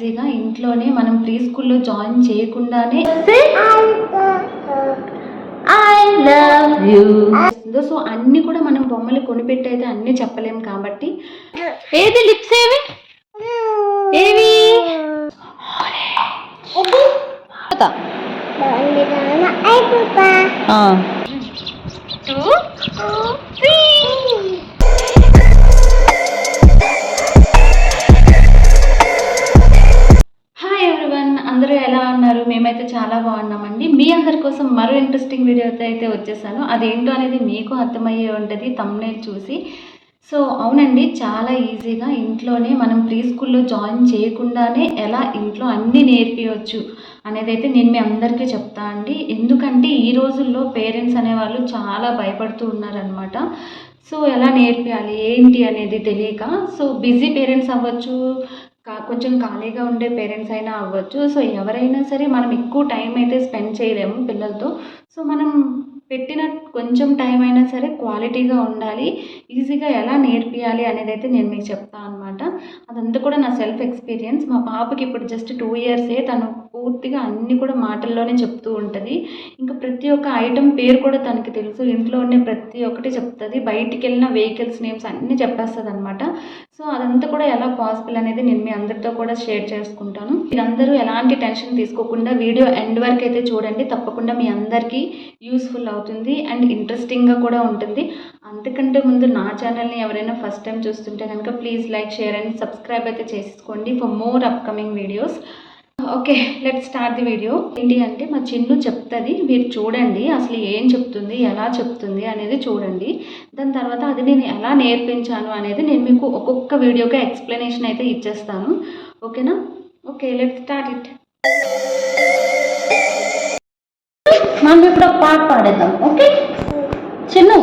ఈజీగా ఇంట్లోనే మనం ప్రీ స్కూల్లో జాయిన్ చేయకుండానే ఐ లవ్ యూ. సో అన్నీ కూడా మనం బొమ్మలు కొనిపెట్టి అయితే అన్నీ చెప్పలేం కాబట్టి ఏది లిప్స్ ఏవి ఏవి అందరూ ఎలా ఉన్నారు? మేమైతే చాలా బాగున్నామండి. మీ అందరి కోసం మరో ఇంట్రెస్టింగ్ వీడియోతో అయితే వచ్చేసాను. అదేంటో అనేది మీకు అర్థమయ్యే ఉంటుంది థంబ్నెయిల్ చూసి. సో అవునండి, చాలా ఈజీగా ఇంట్లోనే మనం ప్రీ స్కూల్లో జాయిన్ చేయకుండానే ఎలా ఇంట్లో అన్నీ నేర్పించవచ్చు అనేది అయితే నేను మీ అందరికీ చెప్తా అండి. ఎందుకంటే ఈ రోజుల్లో పేరెంట్స్ అనేవాళ్ళు చాలా భయపడుతూ ఉన్నారనమాట. సో ఎలా నేర్పించాలి ఏంటి అనేది తెలియక, సో బిజీ పేరెంట్స్ అవ్వచ్చు, కొంచెం ఖాళీగా ఉండే పేరెంట్స్ అయినా అవ్వచ్చు. సో ఎవరైనా సరే మనం ఎక్కువ టైం అయితే స్పెండ్ చేయలేము పిల్లలతో. సో మనం పెట్టిన కొంచెం టైం అయినా సరే క్వాలిటీగా ఉండాలి. ఈజీగా ఎలా నేర్పియాలి అనేది అయితే నేను మీకు చెప్తాను అనమాట. అదంతా కూడా నా సెల్ఫ్ ఎక్స్పీరియన్స్. మా పాపకి ఇప్పుడు జస్ట్ 2 ఇయర్సే. తను పూర్తిగా అన్నీ కూడా మాటల్లోనే చెప్తూ ఉంటుంది. ఇంకా ప్రతి ఒక్క ఐటెం పేరు కూడా తనకి తెలుసు. ఇంట్లో ఉండే ప్రతి ఒక్కటి చెప్తుంది. బయటికి వెళ్ళిన వెహికల్స్ నేమ్స్ అన్నీ చెప్పేస్తుంది అనమాట. సో అదంతా కూడా ఎలా పాసిబుల్ అనేది నేను మీ అందరితో కూడా షేర్ చేసుకుంటాను. మీరందరూ ఎలాంటి టెన్షన్ తీసుకోకుండా వీడియో ఎండ్ వరకు అయితే చూడండి. తప్పకుండా మీ అందరికీ యూస్ఫుల్ అవుతుంది అండ్ ఇంట్రెస్టింగ్గా కూడా ఉంటుంది. అంతకంటే ముందు నా ఛానల్ని ఎవరైనా ఫస్ట్ టైం చూస్తుంటే కనుక please like, share and subscribe అయితే చేసుకోండి for more upcoming videos. Okay, let start the video. ఏంటి అంటే మా చిన్ను చెప్తుంది, మీరు చూడండి అసలు ఏం చెప్తుంది, ఎలా చెప్తుంది అనేది చూడండి. దాని తర్వాత అది నేను ఎలా నేర్పించాను అనేది నేను మీకు ఒక్కొక్క వీడియోగా ఎక్స్ప్లెనేషన్ అయితే ఇచ్చేస్తాను. ఓకేనా? Okay, let start it. మనం ఇప్పుడు ఒక పాట పాడేద్దాం. ఓకే చిన్ను,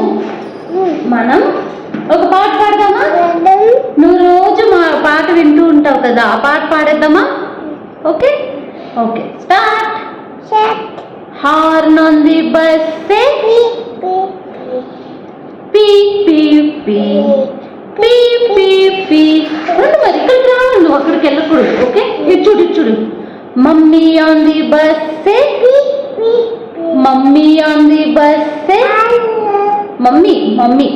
మనం ఒక పాట పాడదామా? నువ్వు రోజు మా పాట వింటూ ఉంటావు కదా, ఆ పాట పాడేద్దామా? Okay okay, start. Horn on the bus say పీ పీ పీ పీ పీ పీ. మరి ఇక్కడ రావాలి, నువ్వు అక్కడికి వెళ్ళకూడదు. ఓకే, ఇచ్చుడు ఇచ్చుడు. Mummy on the bus say mummy on the bus say mummy mummy.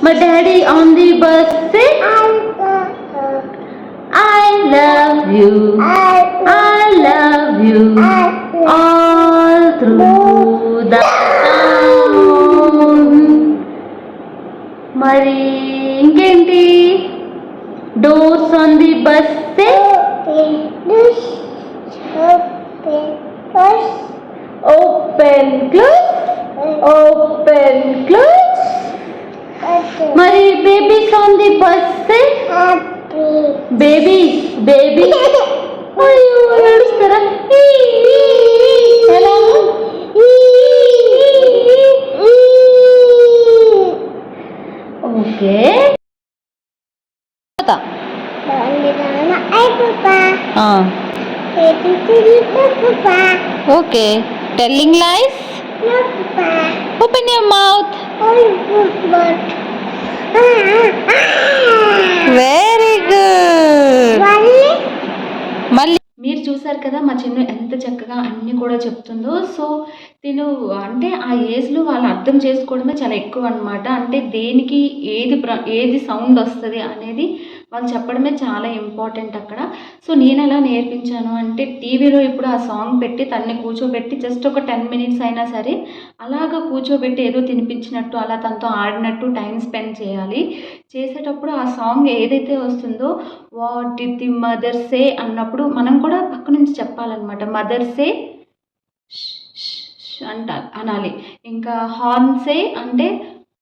My daddy on the bus say I love you, I love you all through the town. మరి ఇంకేంటి? Doors on the bus say open close open close. మరి babies on the bus say babies baby. అయ్యో నడుస్తారా? ఎలా? Okay okay, telling lies. Open your mouth. Very good. మళ్ళీ మీరు చూసారు కదా మా చిన్ను ఎంత చక్కగా అన్నీ కూడా చెప్తుందో. సో తిను అంటే ఆ ఏజ్లో వాళ్ళు అర్థం చేసుకోవడమే చాలా ఎక్కువ అనమాట. అంటే దేనికి ఏది సౌండ్ వస్తుంది అనేది వాళ్ళు చెప్పడమే చాలా ఇంపార్టెంట్ అక్కడ. సో నేను ఎలా నేర్పించాను అంటే టీవీలో ఇప్పుడు ఆ సాంగ్ పెట్టి తనని కూర్చోబెట్టి జస్ట్ ఒక 10 మినిట్స్ అయినా సరే అలాగ కూర్చోబెట్టి ఏదో తినిపించినట్టు అలా తనతో ఆడినట్టు టైం స్పెండ్ చేయాలి. చేసేటప్పుడు ఆ సాంగ్ ఏదైతే వస్తుందో what did the mother say అన్నప్పుడు మనం కూడా పక్క నుంచి చెప్పాలన్నమాట. మదర్ సే అంట అనాలి. ఇంకా హార్న్ సే అంటే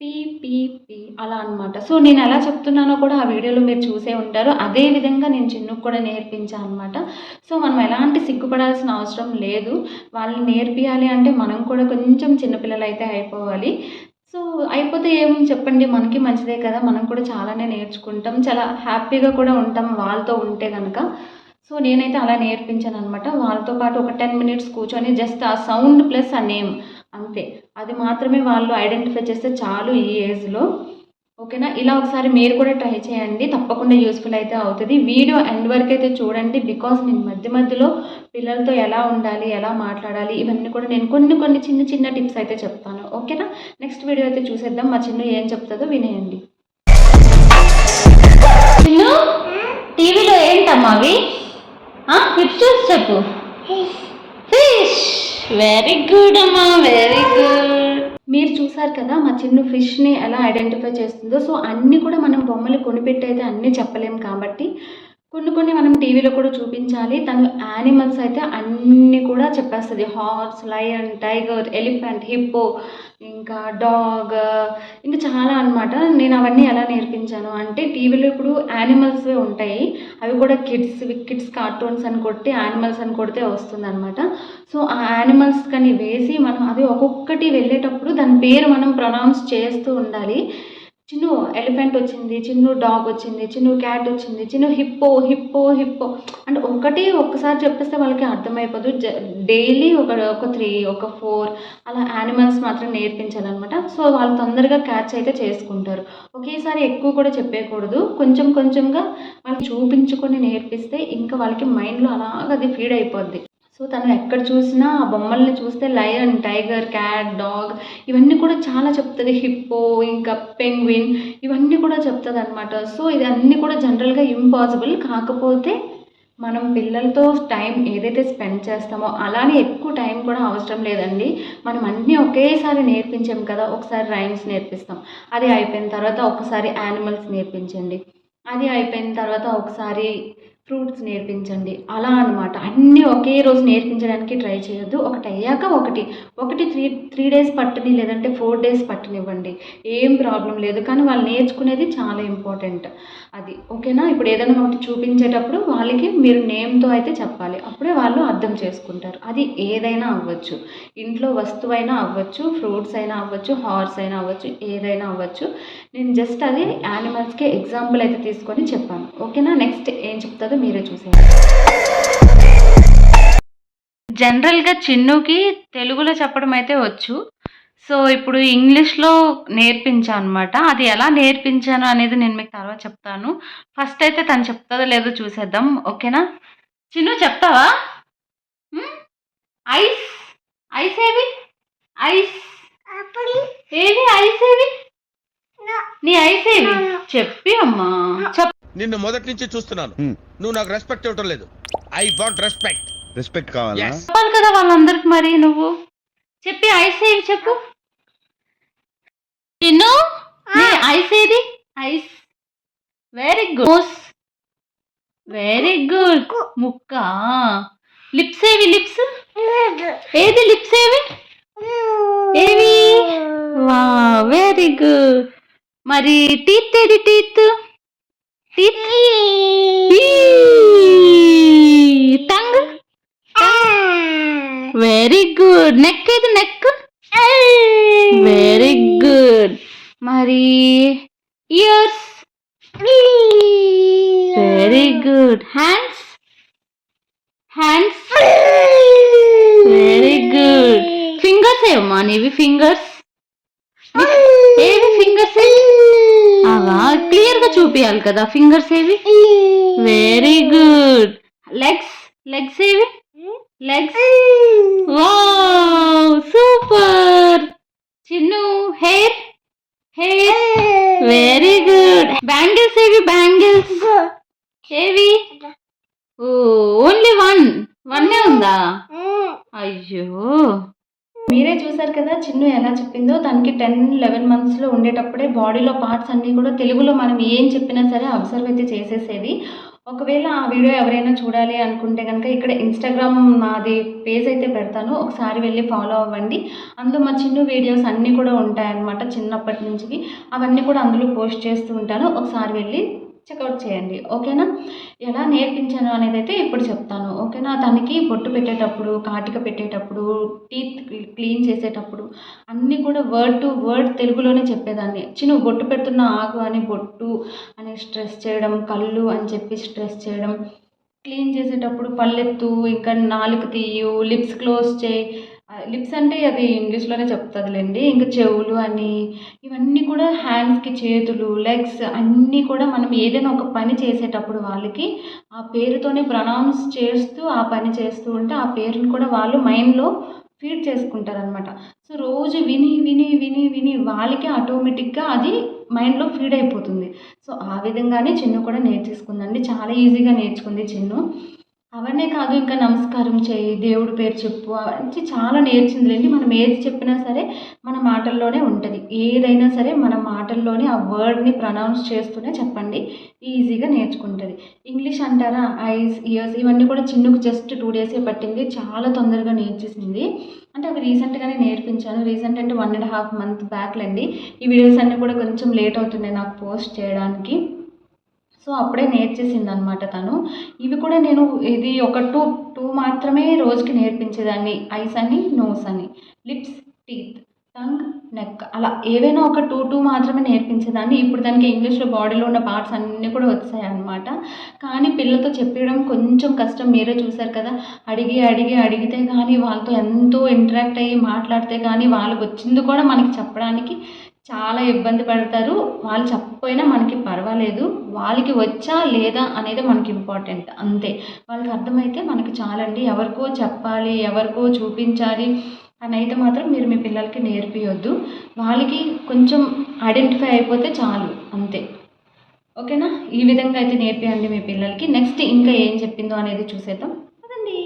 పీ పీ పీ అలా అనమాట. సో నేను ఎలా చెప్తున్నానో కూడా ఆ వీడియోలో మీరు చూసే ఉంటారు. అదే విధంగా నేను చిన్నుకు కూడా నేర్పించాను అనమాట. సో మనం ఎలాంటి సిగ్గుపడాల్సిన అవసరం లేదు. వాళ్ళని నేర్పియాలి అంటే మనం కూడా కొంచెం చిన్నపిల్లలు అయితే అయిపోవాలి. సో అయిపోతే ఏముంది చెప్పండి, మనకి మంచిదే కదా. మనం కూడా చాలానే నేర్చుకుంటాం, చాలా హ్యాపీగా కూడా ఉంటాం వాళ్ళతో ఉంటే కనుక. సో నేనైతే అలా నేర్పించాను అనమాట. వాళ్ళతో పాటు ఒక 10 మినిట్స్ కూర్చొని జస్ట్ ఆ సౌండ్ ప్లస్ ఆ నేమ్ అంతే, అది మాత్రమే వాళ్ళు ఐడెంటిఫై చేస్తే చాలు ఈ ఏజ్లో. ఓకేనా? ఇలా ఒకసారి మీరు కూడా ట్రై చేయండి. తప్పకుండా యూజ్‌ఫుల్ అయితే అవుతది. వీడియో ఎండ్ వరకైతే చూడండి. బికాజ్ నేను మధ్య మధ్యలో పిల్లలతో ఎలా ఉండాలి, ఎలా మాట్లాడాలి ఇవన్నీ కూడా నేను కొన్ని కొన్ని చిన్న చిన్న టిప్స్ అయితే చెప్తాను. ఓకేనా? నెక్స్ట్ వీడియో అయితే చూసేద్దాం. మా చిన్ను ఏం చెప్తదో వినేయండి. చిన్ను టీవీలో ఏంటమ్మా అవి? పిక్చర్స్ చెప్పు. ఫిష్. వెరీ గుడ్ అమ్మా, వెరీ గుడ్. మీరు చూసారు కదా మా చిన్ను ఫిష్‌ని ఎలా ఐడెంటిఫై చేస్తుందో. సో, అన్నీ కూడా మనం బొమ్మలు కొనిపెట్టి అయితే అన్నీ చెప్పలేము కాబట్టి, కొన్ని కొన్ని మనం టీవీలో కూడా చూపించాలి. తను యానిమల్స్ అయితే అన్నీ కూడా చెప్పేస్తది. Horse, lion, tiger, elephant, hippo, ఇంకా డాగ్, ఇంకా చాలా అనమాట. నేను అవన్నీ ఎలా నేర్పించాను అంటే టీవీలో ఇప్పుడు యానిమల్స్‌వే ఉంటాయి. అవి కూడా కిడ్స్ కార్టూన్స్ అని కొట్టి యానిమల్స్ అని కొడితే వస్తుందనమాట. సో, ఆ యానిమల్స్ కానీ వేసి మనం అది ఒక్కొక్కటి వెళ్ళేటప్పుడు దాని పేరు మనం ప్రొనౌన్స్ చేస్తూ ఉండాలి. చిన్ను ఎలిఫెంట్ వచ్చింది, చిన్ను డాగ్ వచ్చింది, చిన్ను క్యాట్ వచ్చింది, చిన్ను హిప్పో హిప్పో హిప్పో అంటే ఒక్కసారి చెప్పేస్తే వాళ్ళకి అర్థమైపోదు. డైలీ ఒక 3 ఒక 4 అలా యానిమల్స్ మాత్రం నేర్పించాలనమాట. సో, వాళ్ళు తొందరగా క్యాచ్ అయితే చేసుకుంటారు. ఒకేసారి ఎక్కువ కూడా చెప్పేయకూడదు. కొంచెం కొంచెంగా వాళ్ళకి చూపించుకొని నేర్పిస్తే ఇంకా వాళ్ళకి మైండ్‌లో అలాగ అది ఫీడ్ అయిపోద్ది. సో, తను ఎక్కడ చూసినా ఆ బొమ్మల్ని చూస్తే లయన్, టైగర్, క్యాట్, డాగ్ ఇవన్నీ కూడా చాలా చెప్తది. హిప్పో, ఇంకా పెంగ్విన్ ఇవన్నీ కూడా చెప్తదనమాట. సో, ఇదన్నీ కూడా జనరల్‌గా ఇంపాసిబుల్. కాకపోతే మనం పిల్లలతో టైం ఏదైతే స్పెండ్ చేస్తామో అలానే ఎక్కువ టైం కూడా అవసరం లేదండి. మనం అన్నీ ఒకేసారి నేర్పించాం కదా! ఒకసారి రైమ్స్ నేర్పిస్తాం. అది అయిపోయిన తర్వాత ఒకసారి యానిమల్స్ నేర్పించండి. అది అయిపోయిన తర్వాత ఒకసారి ఫ్రూట్స్ నేర్పించండి. అలా అనమాట. అన్నీ ఒకే రోజు నేర్పించడానికి ట్రై చేయొద్దు. ఒకటయ్యాక ఒకటి. ఒకటి 3 డేస్ పట్టని లేదంటే 4 డేస్ పట్టనివ్వండి. ఏం ప్రాబ్లమ్ లేదు. కానీ వాళ్ళు నేర్చుకునేది చాలా ఇంపార్టెంట్. అది. ఓకేనా? ఇప్పుడు ఏదైనా ఒకటి చూపించేటప్పుడు వాళ్ళకి మీరు నేమ్‌తో అయితే చెప్పాలి. అప్పుడే వాళ్ళు అర్థం చేసుకుంటారు. అది ఏదైనా అవ్వచ్చు. ఇంట్లో వస్తువైనా అవ్వచ్చు, ఫ్రూట్స్ అయినా అవ్వచ్చు, హార్స్ అయినా అవ్వచ్చు, ఏదైనా అవ్వచ్చు. నేను జస్ట్ అది యానిమల్స్‌కి ఎగ్జాంపుల్ అయితే తీసుకొని చెప్పాను. ఓకేనా? నెక్స్ట్ ఏం చెప్తాదో మీరే చూసేయండి. జనరల్‌గా చిన్నుకి తెలుగులో చెప్పడం అయితే వచ్చు. సో, ఇప్పుడు ఇంగ్లీష్‌లో నేర్పించా అనమాట. అది ఎలా నేర్పించాను అనేది నేను మీకు తర్వాత చెప్తాను. ఫస్ట్ అయితే తను చెప్తదో లేదో చూసేద్దాం. ఓకేనా? చిన్ను చెప్తావా? హ్మ్. ఐస్. ఐస్ ఏవి? ఐస్. ఏవి ఐస్ ఏవి? నీ ఐస్ ఏవి? చెప్పి అమ్మా. నిన్ను మొదటి నుంచి చూస్తున్నాను. నువ్వు నాకు రెస్పెక్ట్ ఇవ్వటం లేదు. I want respect. రెస్పెక్ట్ కావాలా? Yes. చెప్పాలి కదా వాళ్ళందరికి మరి నువ్వు. చెప్పి ఐస్ ఏవి చెప్పు. చిన్ను నీ ఐస్ ఏది? Eyes. Very good. Very good. ముక్క. లిప్స్ ఏవి లిప్స్? ఏది లిప్స్ ఏవి? ఏవి? వా వెరీ గుడ్. మరి టీత్ ఏది teeth? Teeth. Tongue. Very good. Neck ఏది నెక్? Very good. మరి ears? Very good. Hands? Hands? Very good. Fingers ఏమమ్మా నీవి ఫింగర్స్? ఏవి ఫింగర్స్ ఏవి? అవా క్లియర్ గా చూపియాలి కదా ఫింగర్స్ ఏవి? Very good. లెగ్స్? లెగ్స్ ఏవి? Legs. Wow super. Chinnu hair? Hair. Very good. Bangles ఏవి బ్యాంగిల్స్? ఏవి? ఓన్లీ వన్నే ఉందా? అయ్యో. మీరే చూసారు కదా చిన్ను ఎలా చెప్పిందో. తనకి 10-11 మంత్స్లో ఉండేటప్పుడే బాడీలో పార్ట్స్ అన్నీ కూడా తెలుగులో మనం ఏం చెప్పినా సరే అబ్జర్వ్ అయితే చేసేసేది. ఒకవేళ ఆ వీడియో ఎవరైనా చూడాలి అనుకుంటే కనుక ఇక్కడ ఇన్స్టాగ్రామ్ నాది పేజ్ అయితే పెడతాను. ఒకసారి వెళ్ళి ఫాలో అవ్వండి. అందులో మా చిన్ను వీడియోస్ అన్నీ కూడా ఉంటాయన్నమాట చిన్నప్పటి నుంచి. అవన్నీ కూడా అందులో పోస్ట్ చేస్తూ ఉంటాను. ఒకసారి వెళ్ళి చెక్అవుట్ చేయండి. ఓకేనా? ఎలా నేర్పించాను అనేది అయితే ఇప్పుడు చెప్తాను. ఓకేనా? తనకి బొట్టు పెట్టేటప్పుడు, కాటిక పెట్టేటప్పుడు, టీత్ క్లీన్ చేసేటప్పుడు అన్నీ కూడా వర్డ్ టు వర్డ్ తెలుగులోనే చెప్పేదాన్ని. చిన్ను బొట్టు పెడుతున్న ఆగు అని బొట్టు అని స్ట్రెస్ చేయడం, కళ్ళు అని చెప్పి స్ట్రెస్ చేయడం, క్లీన్ చేసేటప్పుడు పళ్ళెత్తు, ఇంకా నాలుక తీయు, లిప్స్ క్లోజ్ చేయి, లిప్స్ అంటే అది ఇంగ్లీష్లోనే చెప్తుందిలేండి. ఇంకా చెవులు అని ఇవన్నీ కూడా హ్యాండ్స్కి చేతులు, లెగ్స్ అన్నీ కూడా మనం ఏదైనా ఒక పని చేసేటప్పుడు వాళ్ళకి ఆ పేరుతోనే ప్రొనౌన్స్ చేస్తూ ఆ పని చేస్తూ ఉంటే ఆ పేరుని కూడా వాళ్ళు మైండ్లో ఫీడ్ చేసుకుంటారనమాట. సో రోజు విని విని విని విని వాళ్ళకి ఆటోమేటిక్గా అది మైండ్లో ఫీడ్ అయిపోతుంది. సో ఆ విధంగానే చిన్ను కూడా నేర్చేసుకుందండి. చాలా ఈజీగా నేర్చుకుంది చిన్ను. అవనే కాదు ఇంకా నమస్కారం చేయి, దేవుడి పేరు చెప్పు అవన్నీ చాలా నేర్చిందిలెండి. మనం ఏది చెప్పినా సరే మన మాటల్లోనే ఉంటది. ఏదైనా సరే మన మాటల్లోనే ఆ వర్డ్‌ని ప్రొనౌన్స్ చేస్తూనే చెప్పండి. ఈజీగా నేర్చుకుంటది. ఇంగ్లీష్ అంటారా ఐస్, ఇయర్స్ ఇవన్నీ కూడా చిన్నుకు జస్ట్ 2 డేసే పట్టింది. చాలా తొందరగా నేర్చేసింది. అంటే అవి రీసెంట్‌గానే నేర్పించాను. రీసెంట్ అంటే 1 ½ మంత్ బ్యాక్‌లెండి. ఈ వీడియోస్ అన్నీ కూడా కొంచెం లేట్ అవుతున్నాయి నాకు పోస్ట్ చేయడానికి. సో అప్పుడే నేర్చేసిందనమాట తను. ఇవి కూడా నేను ఇది ఒక 2 మాత్రమే రోజుకి నేర్పించేదాన్ని. ఐస్ అని, నోస్ అని, లిప్స్, టీత్, టంగ్, నెక్ అలా ఏవైనా ఒక 2 మాత్రమే నేర్పించేదాన్ని. ఇప్పుడు దానికి ఇంగ్లీష్‌లో బాడీలో ఉన్న పార్ట్స్ అన్నీ కూడా వచ్చాయన్నమాట. కానీ పిల్లలతో చెప్పియడం కొంచెం కష్టం. మీరే చూసారు కదా! అడిగితే కానీ వాళ్ళతో ఎంతో ఇంటరాక్ట్ అయ్యి మాట్లాడితే కానీ వాళ్ళకొచ్చింది కూడా మనకి చెప్పడానికి చాలా ఇబ్బంది పడతారు. వాళ్ళు చెప్పకపోయినా మనకి పర్వాలేదు. వాళ్ళకి వచ్చా లేదా అనేది మనకి ఇంపార్టెంట్ అంతే. వాళ్ళకి అర్థమైతే మనకి చాలండి. ఎవరికో చెప్పాలి, ఎవరికో చూపించాలి అనైతే మాత్రం మీరు మీ పిల్లలకి నేర్పియొద్దు. వాళ్ళకి కొంచెం ఐడెంటిఫై అయిపోతే చాలు అంతే. ఓకేనా? ఈ విధంగా అయితే నేర్పియండి మీ పిల్లలకి. నెక్స్ట్ ఇంకా ఏం చెప్పిందో అనేది చూసేద్దాం. పదండి.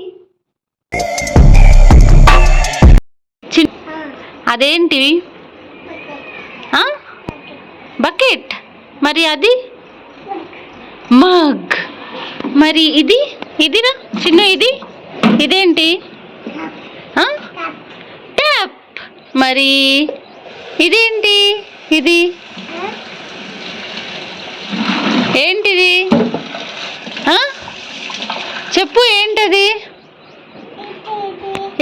అదేంటి? బకెట్. మరి అది మగ్. మరి ఇదిరా చిన్న ఇదేంటి? ట్యాప్. మరి ఇదేంటి? ఇది ఏంటిది? చెప్పు ఏంటది?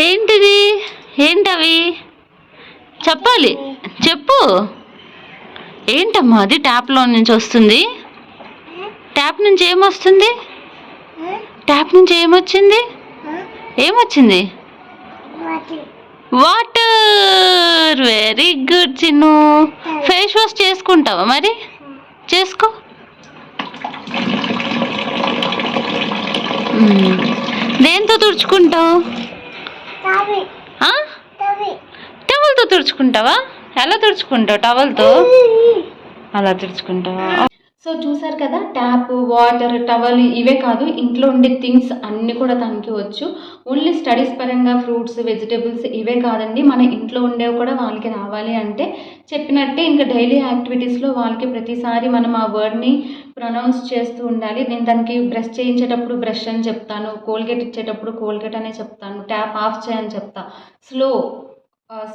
ఏంటిది? ఏంటవి? చెప్పాలి. చెప్పు. ఏంటమ్మా అది ట్యాప్లో నుంచి వస్తుంది? ట్యాప్ నుంచి ఏమొస్తుంది? ట్యాప్ నుంచి ఏమొచ్చింది? ఏమొచ్చింది? Water. Very good Chinnu. Face wash చేసుకుంటావా మరి? చేసుకో. దేంతో తుడుచుకుంటావు? టవల్తో తుడుచుకుంటావా? ఎలా తుడుచుకుంటావు? టవల్తో అలా తుడుచుకుంటావా? సో చూసారు కదా, ట్యాప్, వాటర్, టవల్ ఇవే కాదు ఇంట్లో ఉండే థింగ్స్ అన్నీ కూడా తనకి వచ్చు. ఓన్లీ స్టడీస్ పరంగా ఫ్రూట్స్, వెజిటేబుల్స్ ఇవే కాదండి, మన ఇంట్లో ఉండేవి కూడా వాళ్ళకి రావాలి అంటే చెప్పినట్టే ఇంకా డైలీ యాక్టివిటీస్లో వాళ్ళకి ప్రతిసారి మనం ఆ వర్డ్ని ప్రొనౌన్స్ చేస్తూ ఉండాలి. నేను దానికి బ్రష్ చేయించేటప్పుడు బ్రష్ అని చెప్తాను, కోల్గేట్ ఇచ్చేటప్పుడు కోల్గేట్ అనే చెప్తాను, ట్యాప్ ఆఫ్ చేయని చెప్తా, స్లో,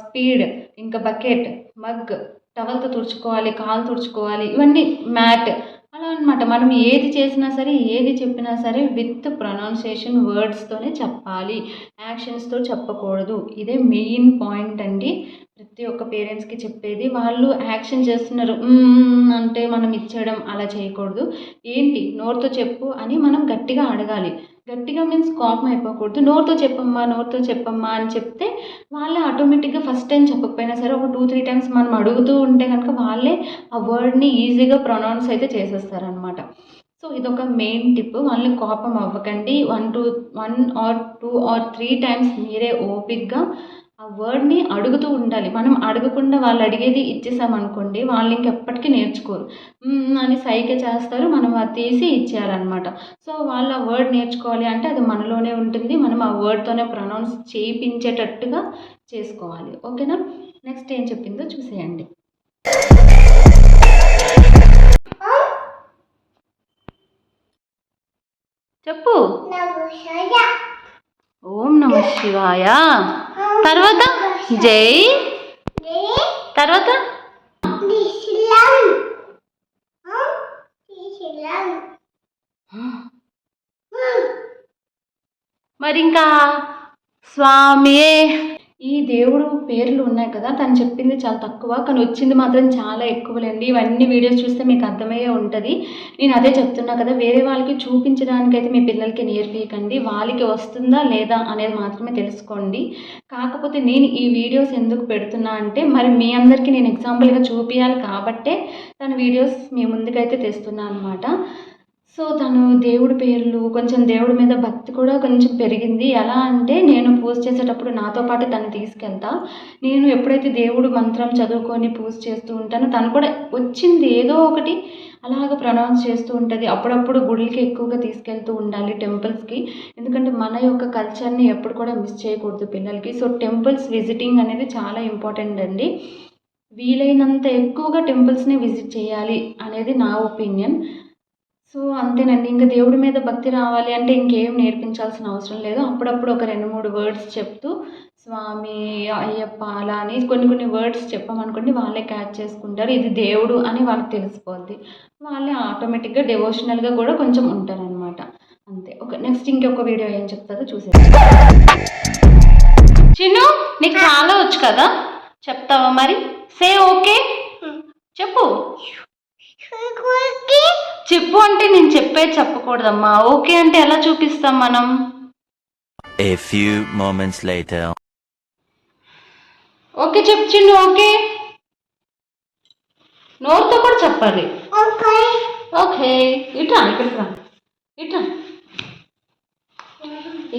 స్పీడ్, ఇంకా బకెట్, మగ్, టవల్తో తుడుచుకోవాలి, కాలు తుడుచుకోవాలి, ఇవన్నీ మ్యాట్ అలా అనమాట. మనం ఏది చేసినా సరే ఏది చెప్పినా సరే విత్ ప్రొనౌన్సియేషన్ వర్డ్స్తోనే చెప్పాలి, యాక్షన్స్తో చెప్పకూడదు. ఇదే మెయిన్ పాయింట్ అండి ప్రతి ఒక్క పేరెంట్స్కి చెప్పేది. వాళ్ళు యాక్షన్ చేస్తున్నారు అంటే మనం ఇచ్చేయడం అలా చేయకూడదు. ఏంటి నోరుతో చెప్పు అని మనం గట్టిగా అడగాలి. గట్టిగా మీన్స్ కోపం అయిపోకూడదు. నోరుతో చెప్పమ్మా అని చెప్తే వాళ్ళే ఆటోమేటిక్గా ఫస్ట్ టైం చెప్పకపోయినా సరే ఒక 2-3 టైమ్స్ మనం అడుగుతూ ఉంటే కనుక వాళ్ళే ఆ వర్డ్ని ఈజీగా ప్రొనౌన్స్ అయితే చేసేస్తారనమాట. సో ఇదొక మెయిన్ టిప్. వాళ్ళని కోపం అవ్వకండి. 1 ఆర్ 2 ఆర్ 3 టైమ్స్ మీరే ఓపిక్గా ఆ వర్డ్ని అడుగుతూ ఉండాలి. మనం అడగకుండా వాళ్ళు అడిగేది ఇచ్చేసామనుకోండి వాళ్ళు ఇంకెప్పటికీ నేర్చుకోరు. అని సైగ చేస్తారు, మనం అది తీసి ఇచ్చేయాలన్నమాట. సో వాళ్ళు ఆ వర్డ్ నేర్చుకోవాలి అంటే అది మనలోనే ఉంటుంది. మనం ఆ వర్డ్తోనే ప్రొనౌన్స్ చేయించేటట్టుగా చేసుకోవాలి. ఓకేనా? నెక్స్ట్ ఏం చెప్పిందో చూసేయండి. చెప్పు. ఓం నమ శివాయ. తర్వాత జై, తర్వాత మరి ఇంకా స్వామియే. ఈ దేవుడు పేర్లు ఉన్నాయి కదా, తను చెప్పింది చాలా తక్కువ కానీ వచ్చింది మాత్రం చాలా ఎక్కువలేండి. ఇవన్నీ వీడియోస్ చూస్తే మీకు అర్థమయ్యే ఉంటుంది. నేను అదే చెప్తున్నా కదా, వేరే వాళ్ళకి చూపించడానికైతే మీ పిల్లలకి నేర్పించకండి. వాళ్ళకి వస్తుందా లేదా అనేది మాత్రమే తెలుసుకోండి. కాకపోతే నేను ఈ వీడియోస్ ఎందుకు పెడుతున్నా అంటే మరి మీ అందరికీ నేను ఎగ్జాంపుల్గా చూపించాలి కాబట్టే తన వీడియోస్ మీ ముందుకైతే తెస్తున్నా అనమాట. సో తను దేవుడి పేర్లు కొంచెం దేవుడి మీద భక్తి కూడా కొంచెం పెరిగింది. ఎలా అంటే నేను పూజ చేసేటప్పుడు నాతో పాటు తను తీసుకెళ్తా. నేను ఎప్పుడైతే దేవుడు మంత్రం చదువుకొని పూజ చేస్తూ ఉంటానో తను కూడా వచ్చింది ఏదో ఒకటి అలాగ ప్రొనౌన్స్ చేస్తూ ఉంటుంది. అప్పుడప్పుడు గుడికి ఎక్కువగా తీసుకెళ్తూ ఉండాలి, టెంపుల్స్కి. ఎందుకంటే మన యొక్క కల్చర్ని ఎప్పుడు కూడా మిస్ చేయకూడదు పిల్లలకి. సో టెంపుల్స్ విజిటింగ్ అనేది చాలా ఇంపార్టెంట్ అండి. వీలైనంత ఎక్కువగా టెంపుల్స్ని విజిట్ చేయాలి అనేది నా ఒపీనియన్. సో అంతేనండి. ఇంకా దేవుడి మీద భక్తి రావాలి అంటే ఇంకేం నేర్పించాల్సిన అవసరం లేదు. అప్పుడప్పుడు ఒక 2-3 వర్డ్స్ చెప్తూ స్వామి, అయ్యప్ప అలా అని కొన్ని వర్డ్స్ చెప్పామనుకోండి వాళ్ళే క్యాచ్ చేసుకుంటారు. ఇది దేవుడు అని వాళ్ళకి తెలిసిపోద్ది. వాళ్ళే ఆటోమేటిక్గా డివోషనల్గా కూడా కొంచెం ఉంటారనమాట. అంతే. ఓకే, నెక్స్ట్ ఇంకొక వీడియో ఏం చెప్తారో చూసేది. చిన్ను నీకు చాలా వచ్చు కదా, చెప్తావా మరి? సే ఓకే చెప్పు. చెప్పు అంటే నేను చెప్పేది చెప్పకూడదమ్మా. ఓకే అంటే ఎలా చూపిస్తాం మనం? A few moments later. Okay చెప్పు చిన్ను. ఓకే నోరుతో కూడా చెప్పాలి. ఓకే ఇట్లా ఇక్కడికి రా, ఇట్లా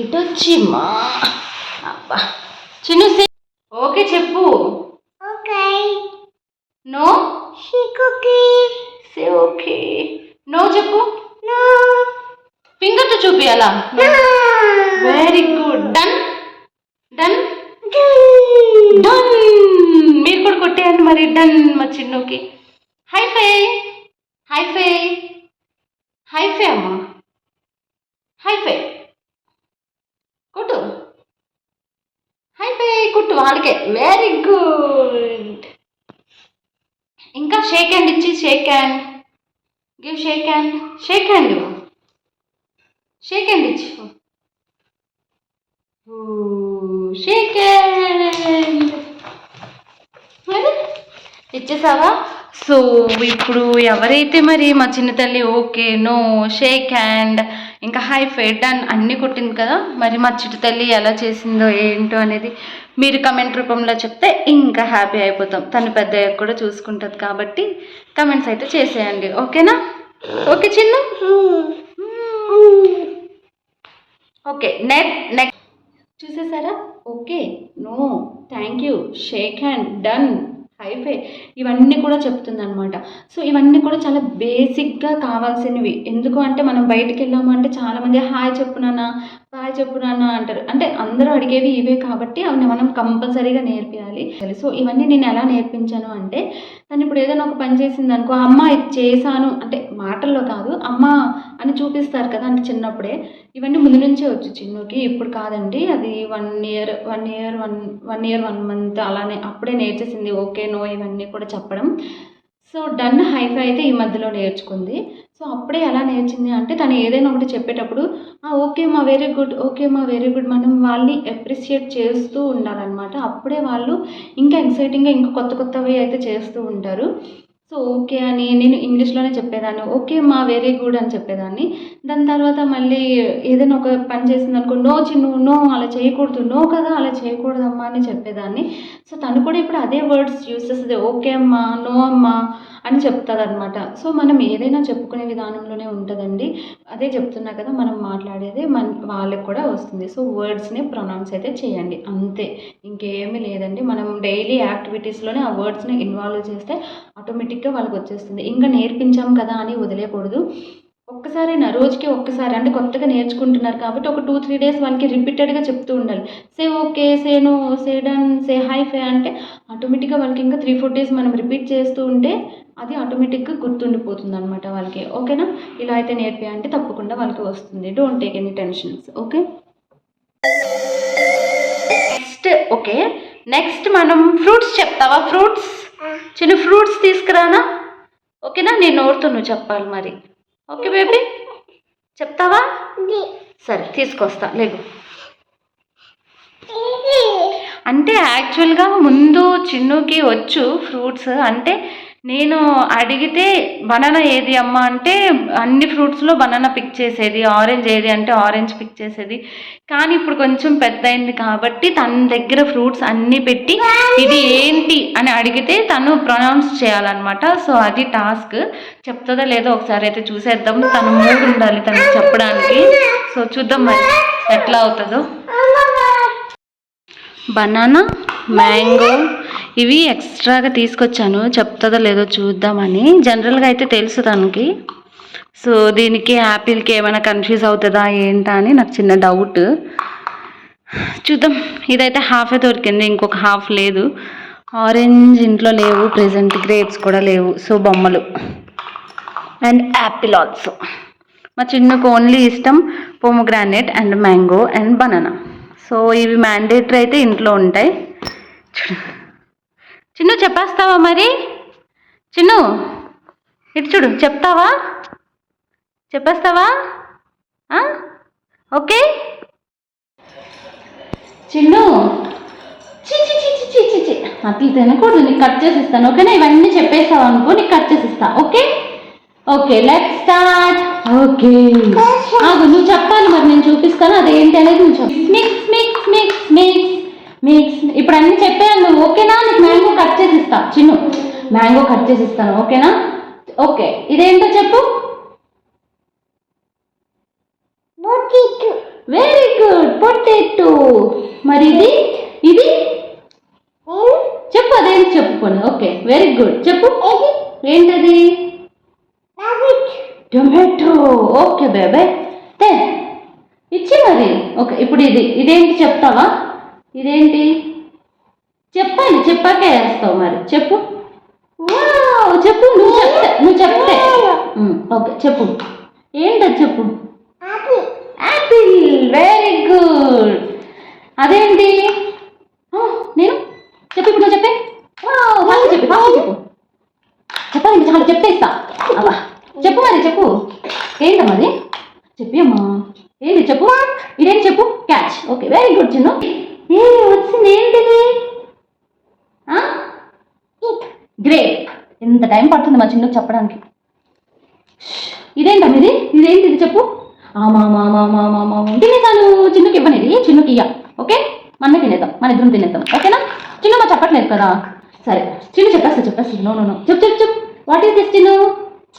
ఇటు వచ్చి మా అబ్బా చిన్ను సే ఓకే చెప్పు. No say okay. నో చెప్పు. ఫింగర్తో చూపియాలా? Very good. Done done done. మీరు కూడా కొట్టేయండి మరి. డన్ మా చిన్నుకి. హైఫై హైఫై హైఫై అమ్మా, హైఫై కొట్టు, హైఫై కొట్టు వాళ్ళకే. Very good. ఇంకా షేక్ హ్యాండ్ ఇచ్చి shake hand give, shake hand, shake hand ఇవ్వు, షేక్ హ్యాండ్ ఇచ్చి షేక్ హ్యాండ్ ఇచ్చేసావా? సో ఇప్పుడు ఎవరైతే మరి మా చిన్న తల్లి ఓకే, నో, షేక్ హ్యాండ్, ఇంకా హైఫై, డన్ అన్నీ కొట్టింది కదా, మరి మా చిట్టు తల్లి ఎలా చేసిందో ఏంటో అనేది మీరు కమెంట్ రూపంలో చెప్తే ఇంకా హ్యాపీ అయిపోతాం. తను పెద్ద కూడా చూసుకుంటుంది కాబట్టి కమెంట్స్ అయితే చేసేయండి. ఓకేనా? ఓకే చిన్ను. ఓకే నెక్స్ట్ చూసేసారా? Okay, no, thank you, shake hand, done, high five ఇవన్నీ కూడా చెప్తుందనమాట. సో ఇవన్నీ కూడా చాలా బేసిక్గా కావాల్సినవి. ఎందుకు అంటే మనం బయటికి వెళ్ళాము అంటే చాలామంది హాయ్ చెప్పునానా, బాయ్ చెప్పునానా అంటారు. అంటే అందరూ అడిగేవి ఇవే కాబట్టి అవి మనం కంపల్సరీగా నేర్పించాలి. సో ఇవన్నీ నేను ఎలా నేర్పించాను అంటే తను ఇప్పుడు ఏదైనా ఒక పని చేసింది అనుకో, అమ్మ ఇది చేశాను అంటే మాటల్లో కాదు, అమ్మ అని చూపిస్తారు కదా, అంటే చిన్నప్పుడే ఇవన్నీ ముందు నుంచే వచ్చు చిన్నుకి. ఇప్పుడు కాదండి, అది 1 year 1 month అలానే అప్పుడే నేర్చేసింది. ఓకే, నో ఇవన్నీ కూడా చెప్పడం. సో డన్, హైఫై అయితే ఈ మధ్యలో నేర్చుకుంది. సో అప్పుడే ఎలా నేర్చింది అంటే తను ఏదైనా ఒకటి చెప్పేటప్పుడు ఓకే మా వెరీ గుడ్, ఓకే మా వెరీ గుడ్, మనం వాళ్ళని అప్రిషియేట్ చేస్తూ ఉండాలన్నమాట. అప్పుడే వాళ్ళు ఇంకా ఎక్సైటింగ్గా ఇంకా కొత్తవి అయితే చేస్తూ ఉంటారు. సో ఓకే అని నేను ఇంగ్లీష్లోనే చెప్పేదాన్ని, ఓకే మా వెరీ గుడ్ అని చెప్పేదాన్ని. దాని తర్వాత మళ్ళీ ఏదైనా ఒక పని చేసింది అనుకో, నో చిన్ను, నో అలా చేయకూడదు, నో కదా అలా చేయకూడదమ్మా అని చెప్పేదాన్ని. సో తను కూడా ఇప్పుడు అదే వర్డ్స్ యూస్ చేస్తుంది, ఓకే అమ్మా, నో అమ్మా అని చెప్తుంది అనమాట. సో మనం ఏదైనా చెప్పుకునే విధానంలోనే ఉంటుందండి. అదే చెప్తున్నా కదా, మనం మాట్లాడేది వాళ్ళకి కూడా వస్తుంది. సో వర్డ్స్ని ప్రొనౌన్స్ అయితే చేయండి అంతే, ఇంకేమీ లేదండి. మనం డైలీ యాక్టివిటీస్లోనే ఆ వర్డ్స్ని ఇన్వాల్వ్ చేస్తే ఆటోమేటిక్గా వాళ్ళకి వచ్చేస్తుంది. ఇంకా నేర్పించాం కదా అని వదిలేయకూడదు. ఒక్కసారైనా రోజుకి ఒక్కసారి అంటే కొత్తగా నేర్చుకుంటున్నారు కాబట్టి ఒక 2-3 days వాళ్ళకి రిపీటెడ్గా చెప్తూ ఉండాలి. సే ఓకే, సే నో, సే డన్, సే హైఫై అంటే ఆటోమేటిక్గా వాళ్ళకి ఇంకా 3-4 days మనం రిపీట్ చేస్తూ ఉంటే అది ఆటోమేటిక్గా గుర్తుండిపోతుంది అనమాట వాళ్ళకి. ఓకేనా? ఇలా అయితే నేర్పియంటే తప్పకుండా వాళ్ళకి వస్తుంది. Don't take any tensions. Okay next మనం ఫ్రూట్స్ చెప్తావా? ఫ్రూట్స్ చిన్న ఫ్రూట్స్ తీసుకురానా? ఓకేనా? నేను నోరుతో నువ్వు చెప్పాలి మరి. ఓకే బేబీ చెప్తావా? సరే తీసుకొస్తా లేగు. అంటే యాక్చువల్గా ముందు చిన్నుకి వచ్చు ఫ్రూట్స్. అంటే నేను అడిగితే బనానా ఏది అమ్మ అంటే అన్ని ఫ్రూట్స్లో బనానా పిక్ చేసేది, ఆరెంజ్ ఏది అంటే ఆరెంజ్ పిక్ చేసేది. కానీ ఇప్పుడు కొంచెం పెద్ద అయింది కాబట్టి తన దగ్గర ఫ్రూట్స్ అన్నీ పెట్టి ఇది ఏంటి అని అడిగితే తను ప్రొనౌన్స్ చేయాలన్నమాట. సో అది టాస్క్. చెప్తుందో లేదో ఒకసారి అయితే చూసేద్దాం. తను మూడు ఉండాలి తనకి చెప్పడానికి. సో చూద్దాం మరి ఎట్లా అవుతుందో. బనానా, మ్యాంగో ఇవి ఎక్స్ట్రాగా తీసుకొచ్చాను, చెప్తుందో లేదో చూద్దామని. జనరల్గా అయితే తెలుసు తనకి. సో దీనికి యాపిల్కి ఏమైనా కన్ఫ్యూజ్ అవుతుందా ఏంటా అని నాకు చిన్న డౌట్. చూద్దాం. ఇదైతే హాఫే దొరికింది, ఇంకొక హాఫ్ లేదు. ఆరెంజ్ ఇంట్లో లేవు ప్రెజెంట్, గ్రేప్స్ కూడా లేవు. సో బొమ్మలు అండ్ యాపిల్ ఆల్సో. మా చిన్నకు ఓన్లీ ఇష్టం pomegranate and mango and banana. So ఇవి మ్యాండేటరీ అయితే ఇంట్లో ఉంటాయి. చిన్ను చెప్పేస్తావా మరి? చిన్ను ఇటు చూడు, చెప్తావా? చెప్పేస్తావా? ఓకే చిన్ను. చి అట్లా తినకూడదు, నీకు కట్ చేసి ఇస్తాను ఓకేనా? ఇవన్నీ చెప్పేస్తావు అనుకో, నీకు కట్ చేసి ఇస్తా. Okay okay let's start. Okay నువ్వు చెప్పాలి మరి, నేను చూపిస్తాను అదేంటి అనేది. నువ్వు చెప్పు. Mix mix mix mix mix. ఇప్పుడు అన్నీ చెప్పాను నువ్వు ఓకేనా? నీకు మ్యాంగో కట్ చేసి ఇస్తా చిన్ను, మ్యాంగో కట్ చేసి ఇస్తాను ఓకేనా? ఓకే ఇదేంటో చెప్పు. Very good, potato. మరి ఇది ఇది చెప్పు, అదేంటి చెప్పుకోండి. ఓకే వెరీ గుడ్, చెప్పు ఏంటది? టొమాటో. ఓకే బేబే తే ఇచ్చి మరి. ఓకే ఇప్పుడు ఇదేంటి చెప్తావా? ఇదేంటి చెప్పాలి, చెప్పాకే వేస్తావు మరి. చెప్పు. చెప్పు, నువ్వు చెప్తే. ఓకే చెప్పు ఏంటది చెప్పు. యాపిల్. Very good. అదేంటి నేను చెప్పు, ఇప్పుడు నువ్వు చెప్పే. చెప్పు చెప్పాలి, ఇంకా చాలా చెప్పేస్తా. అబ్బా చెప్పు మరి, చెప్పు ఏంటమ్మా అది? చెప్పి అమ్మా ఏంటి చెప్పు. ఇదేంటి చెప్పు. Catch. Okay very good Chinnu. వచ్చింది ఏంటిది? గ్రేప్. ఎంత టైం పడుతుంది మా చిన్నుకు చెప్పడానికి. ఇదేంటమ్మా ఇది? ఇదేంటిది చెప్పు. తినేసాను, చిన్నుకి ఇవ్వనేది, చిన్నుకి ఇయ్య. ఓకే మనమే తినేద్దాం, మన ఇద్దరం తినేద్దాం ఓకేనా? చిన్ను మా చెప్పట్లేదు కదా. సరే చిన్ను చెప్పేస్తా. నో చెప్పు. What is this Chinnu?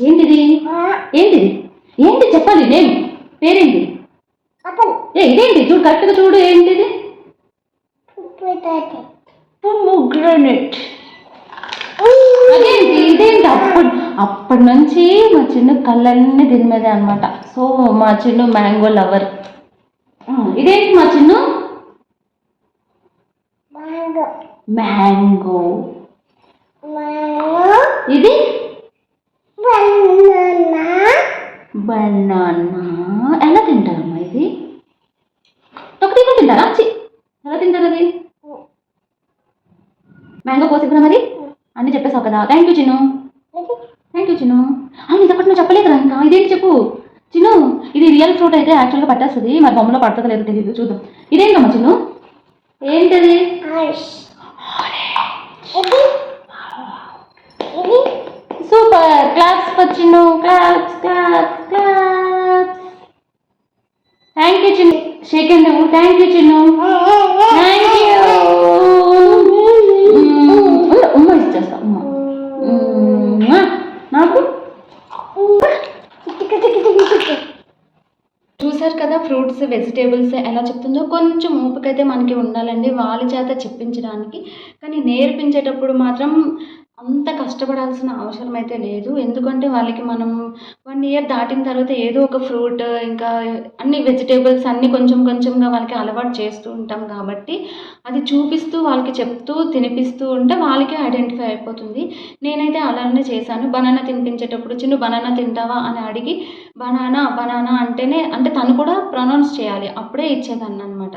ఏంటిది? ఏంటి చెప్పాలి. నేను పేరేంటి? ఇదేంటి చూడు, కరెక్ట్గా చూడు. ఏంటిది? పోమోగ్రానేట్. అదేంటి? ఇదేంటి? అప్పటి నుంచి మా చిన్న కళ్ళన్నీ దీని మీదే అనమాట. సో మా చిన్ను మ్యాంగో లవర్. ఇదేంటి మా చిన్ను? మ్యాంగో. ఇది బనానా. ఎలా తింటారమ్మా ఇది? తొక్కగా తింటారా? ఎలా తింటారు అది? మ్యాంగో కోసిద్దా మరి? అన్నీ చెప్పేసావు కదా. Thank you Chinnu. ఇది ఒకటి నువ్వు చెప్పలేదు ఇంకా. ఇదేంటి చెప్పు చిన్ను. ఇది రియల్ ఫ్రూట్ అయితే యాక్చువల్గా పట్టేస్తుంది, మరి బొమ్మలో పడుతుందో లేదో తెలియదు, చూద్దాం. ఇదేంటమ్మా చిన్ను? ఏంటది? Super. Claps for Chinnu. Claps. Thank you Chinnu. Shake hand నువ్వు. Thank you Chinnu. Thank you. ఉమ్మ ఇచ్చేస్తా. నాకు చూసారు కదా ఫ్రూట్స్ వెజిటేబుల్స్ ఎలా చెప్తుందో. కొంచెం ఓపికైతే మనకి ఉండాలండి వాళ్ళ చేత చెప్పించడానికి. కానీ నేర్పించేటప్పుడు మాత్రం అంత కష్టపడాల్సిన అవసరం అయితే లేదు. ఎందుకంటే వాళ్ళకి మనం 1 ఇయర్ దాటిన తర్వాత ఏదో ఒక ఫ్రూట్ ఇంకా అన్ని వెజిటేబుల్స్ అన్నీ కొంచెంగా వాళ్ళకి అలవాటు చేస్తూ ఉంటాం కాబట్టి అది చూపిస్తూ వాళ్ళకి చెప్తూ తినిపిస్తూ ఉంటే వాళ్ళకి ఐడెంటిఫై అయిపోతుంది. నేనైతే అలానే చేశాను. బనానా తినిపించేటప్పుడు చిన్ను బనానా తింటావా అని అడిగి బనానా అంటేనే అంటే తను కూడా ప్రొనౌన్స్ చేయాలి, అప్పుడే ఇచ్చేదాన్ని అనమాట.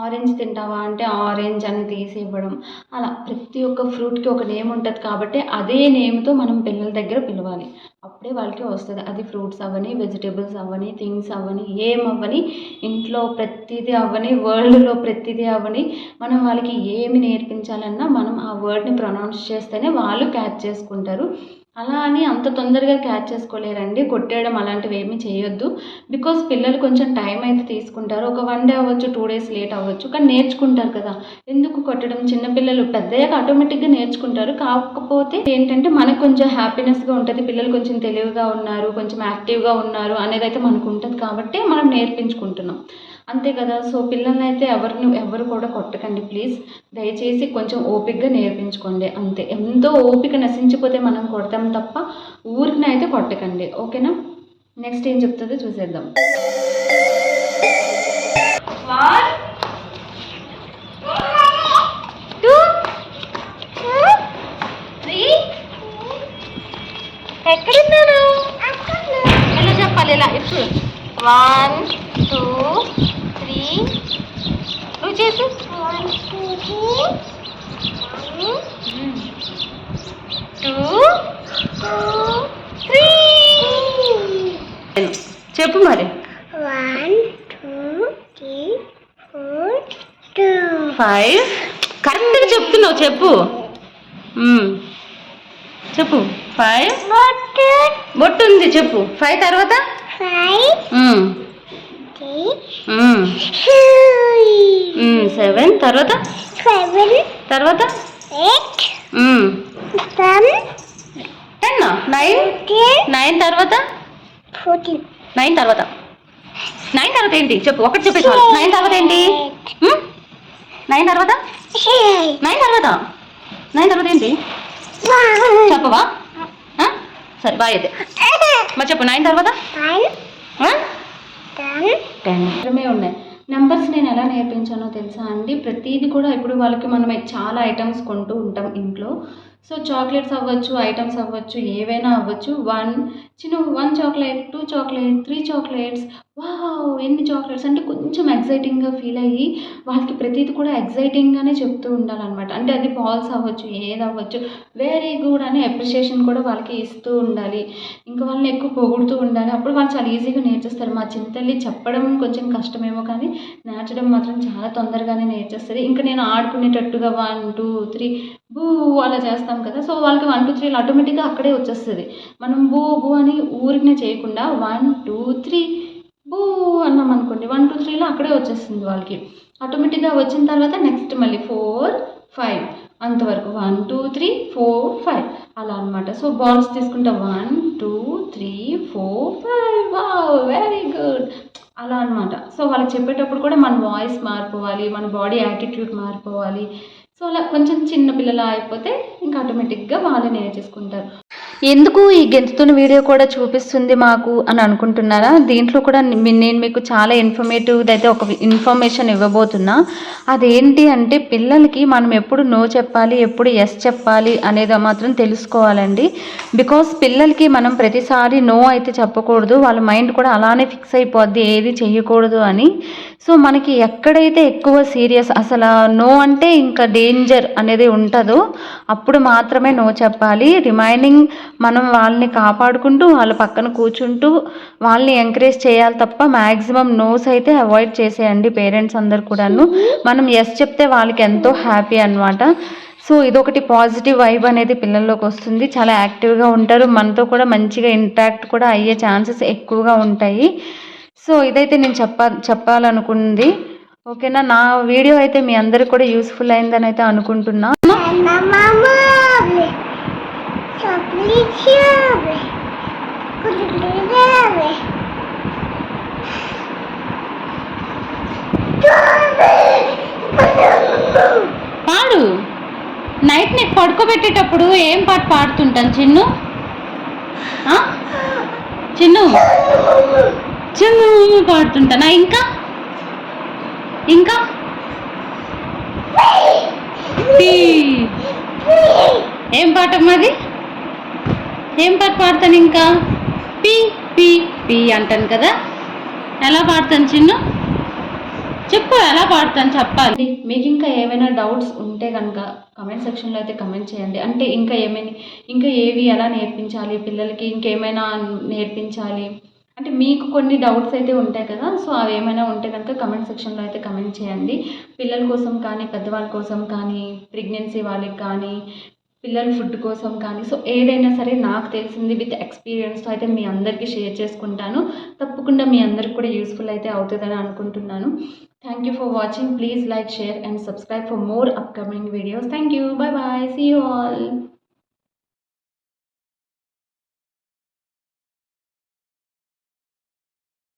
ఆరెంజ్ తింటావా అంటే ఆరెంజ్ అని తీసి ఇవ్వడం. అలా ప్రతి ఒక్క ఫ్రూట్కి ఒక నేమ్ ఉంటుంది కాబట్టి అదే నేమ్తో మనం పిల్లల దగ్గర పిలవాలి. అప్పుడే వాళ్ళకి వస్తుంది. అది ఫ్రూట్స్ అవ్వని, వెజిటేబుల్స్ అవ్వని, థింగ్స్ అవ్వని, ఏమవ్వని, ఇంట్లో ప్రతిదీ అవ్వని, వరల్డ్లో ప్రతిదీ అవ్వని, మనం వాళ్ళకి ఏమి నేర్పించాలన్నా మనం ఆ వర్డ్ని ప్రొనౌన్స్ చేస్తేనే వాళ్ళు క్యాచ్ చేసుకుంటారు. అలా అని అంత తొందరగా క్యాచ్ చేసుకోలేరండి. కొట్టేయడం అలాంటివి ఏమీ చేయొద్దు. బికాస్ పిల్లలు కొంచెం టైం అయితే తీసుకుంటారు. ఒక 1 డే అవ్వచ్చు, 2 డేస్ లేట్ అవ్వచ్చు, కానీ నేర్చుకుంటారు కదా. ఎందుకు కొట్టడం? చిన్నపిల్లలు పెద్దయ్యాక ఆటోమేటిక్గా నేర్చుకుంటారు. కాకపోతే ఏంటంటే మనకు కొంచెం హ్యాపీనెస్గా ఉంటుంది. పిల్లలు కొంచెం తెలివిగా ఉన్నారు, కొంచెం యాక్టివ్గా ఉన్నారు అనేది అయితే మనకు ఉంటుంది కాబట్టి మనం నేర్పించుకుంటున్నాం, అంతే కదా. సో పిల్లల్ని అయితే ఎవరు కూడా కొట్టకండి ప్లీజ్. దయచేసి కొంచెం ఓపికగా నేర్పించుకోండి అంతే. ఎంతో ఓపిక నశించిపోతే మనం కొడతాం తప్ప ఊరికి అయితే కొట్టకండి, ఓకేనా. నెక్స్ట్ ఏం చెప్తుందో చూసేద్దాం. 1 2 3 ఎక్కడున్నాను? ఎలా చెప్పాలి? ఇలా ఇప్పుడు 1 2 3 నువ్వు చేసు. 1 2 3 చెప్పు మరి. 1 2 3 4 2 5 కరెక్ట్గా చెప్తున్నావు, చెప్పు. చెప్పు. 5 బొట్టు ఉంది, చెప్పు. 5 తర్వాత 5 7 తర్వాత 7 తర్వాత 8 10 9 తర్వాత 14 9 తర్వాత ఏంటి చెప్పు. ఒకటి చెప్పేసి 9 తర్వాత ఏంటి? 9 తర్వాత 9 తర్వాత ఏంటి చెప్పవా? సరే బాయ్ అయితే మరి చెప్పు. 9 తర్వాత 10 మాత్రమే ఉన్నాయి. నెంబర్స్ నేను ఎలా నేర్పించానో తెలుసా అండి? ప్రతిదీ కూడా ఇప్పుడు వాళ్ళకి మనం చాలా ఐటమ్స్ కొంటూ ఉంటాం ఇంట్లో. సో చాక్లెట్స్ అవ్వచ్చు, ఐటమ్స్ అవ్వచ్చు, ఏవైనా అవ్వచ్చు. 1 చాక్లెట్, 2 చాక్లెట్, 3 చాక్లెట్స్, వావ్ ఎన్ని చాక్లెట్స్ అంటే కొంచెం ఎగ్జైటింగ్గా ఫీల్ అయ్యి వాళ్ళకి ప్రతిదీ కూడా ఎగ్జైటింగ్గానే చెప్తూ ఉండాలన్నమాట. అంటే అది బాల్స్ అవ్వచ్చు, ఏది అవ్వచ్చు, వెరీ గుడ్ అని అప్రిషియేషన్ కూడా వాళ్ళకి ఇస్తూ ఉండాలి. ఇంకా వాళ్ళని ఎక్కువ పొగుడుతూ ఉండాలి. అప్పుడు వాళ్ళు చాలా ఈజీగా నేర్చేస్తారు. మా చిన్నతల్లి చెప్పడం కొంచెం కష్టమేమో కానీ నేర్చడం మాత్రం చాలా తొందరగానే నేర్చేస్తుంది. ఇంకా నేను ఆడుకునేటట్టుగా 1 2 3 బూ అలా చేస్తాం కదా. సో వాళ్ళకి 1 2 3 ఆటోమేటిక్గా అక్కడే వచ్చేస్తుంది. మనం బూ బూ అని ఊరికనే చేయకుండా 1 2 3 బూ అన్నాం అనుకోండి, 1 2 3లో అక్కడే వచ్చేస్తుంది వాళ్ళకి. ఆటోమేటిక్గా వచ్చిన తర్వాత నెక్స్ట్ మళ్ళీ 4 5 అంతవరకు 1 2 3 4 5 అలా అనమాట. సో బాల్స్ తీసుకుంటా 1 2 3 4 5 వావ్ వెరీ గుడ్ అలా అనమాట. సో వాళ్ళకి చెప్పేటప్పుడు కూడా మన వాయిస్ మారిపోవాలి, మన బాడీ యాటిట్యూడ్ మారిపోవాలి. సో అలా కొంచెం చిన్న పిల్లలా అయిపోతే ఇంకా ఆటోమేటిక్గా వాళ్ళే నేర్చేసుకుంటారు. ఎందుకు ఈ గెంతుతున్న వీడియో కూడా చూపిస్తుంది మాకు అని అనుకుంటున్నారా? దీంట్లో కూడా నేను మీకు చాలా ఇన్ఫర్మేటివ్ది అయితే ఒక ఇన్ఫర్మేషన్ ఇవ్వబోతున్నా. అదేంటి అంటే పిల్లలకి మనం ఎప్పుడు నో చెప్పాలి, ఎప్పుడు ఎస్ చెప్పాలి అనేది మాత్రం తెలుసుకోవాలండి. బికాస్ పిల్లలకి మనం ప్రతిసారి నో అయితే చెప్పకూడదు. వాళ్ళ మైండ్ కూడా అలానే ఫిక్స్ అయిపోద్ది ఏది చెయ్యకూడదు అని. సో మనకి ఎక్కడైతే ఎక్కువ సీరియస్ అసలు నో అంటే ఇంకా డేంజర్ అనేది ఉంటుందో అప్పుడు మాత్రమే నో చెప్పాలి. రిమైనింగ్ మనం వాళ్ళని కాపాడుకుంటూ వాళ్ళ పక్కన కూర్చుంటూ వాళ్ళని ఎంకరేజ్ చేయాలి తప్ప మ్యాక్సిమం నోస్ అయితే అవాయిడ్ చేసేయండి పేరెంట్స్ అందరు కూడాను. మనం ఎస్ చెప్తే వాళ్ళకి ఎంతో హ్యాపీ అన్నమాట. సో ఇదొకటి పాజిటివ్ వైబ్ అనేది పిల్లల్లోకి వస్తుంది. చాలా యాక్టివ్గా ఉంటారు, మనతో కూడా మంచిగా ఇంటరాక్ట్ కూడా అయ్యే ఛాన్సెస్ ఎక్కువగా ఉంటాయి. సో ఇదైతే నేను చెప్పాలనుకుంది. ఓకేనా? నా వీడియో అయితే మీ అందరికి కూడా యూస్ఫుల్ అయిందని అయితే అనుకుంటున్నా. పాడు. నైట్ నీకు పడుకోబెట్టేటప్పుడు ఏం పాట పాడుతుంటాను చిన్ను? చిన్ను చిన్ను పాడుతుంటానా? ఇంకా ఇంకా ఏం పాట మాది? ఏం పాట పాడతాను ఇంకా? పీ పీ పీ అంటాను కదా. ఎలా పాడతాను చిన్ను? చెప్పు ఎలా పాడతాను చెప్పాలి. మీకు ఇంకా ఏమైనా డౌట్స్ ఉంటే కనుక కమెంట్ సెక్షన్లో అయితే కమెంట్ చేయండి. అంటే ఇంకా ఏవి ఎలా నేర్పించాలి పిల్లలకి, ఇంకేమైనా నేర్పించాలి అంటే మీకు కొన్ని డౌట్స్ అయితే ఉంటాయి కదా. సో అవి ఏమైనా ఉంటే కనుక కమెంట్ సెక్షన్లో అయితే కమెంట్ చేయండి. పిల్లల కోసం కానీ, పెద్దవాళ్ళ కోసం కానీ, ప్రెగ్నెన్సీ వాళ్ళకి కానీ, పిల్లల ఫుడ్ కోసం కానీ, సో ఏదైనా సరే నాకు తెలిసింది విత్ ఎక్స్పీరియన్స్తో అయితే మీ అందరికీ షేర్ చేసుకుంటాను. తప్పకుండా మీ అందరికి కూడా యూస్ఫుల్ అయితే అవుతుందని అనుకుంటున్నాను. Thank you for watching. Please like, share and subscribe for more upcoming videos. Thank you. Bye bye. See you all.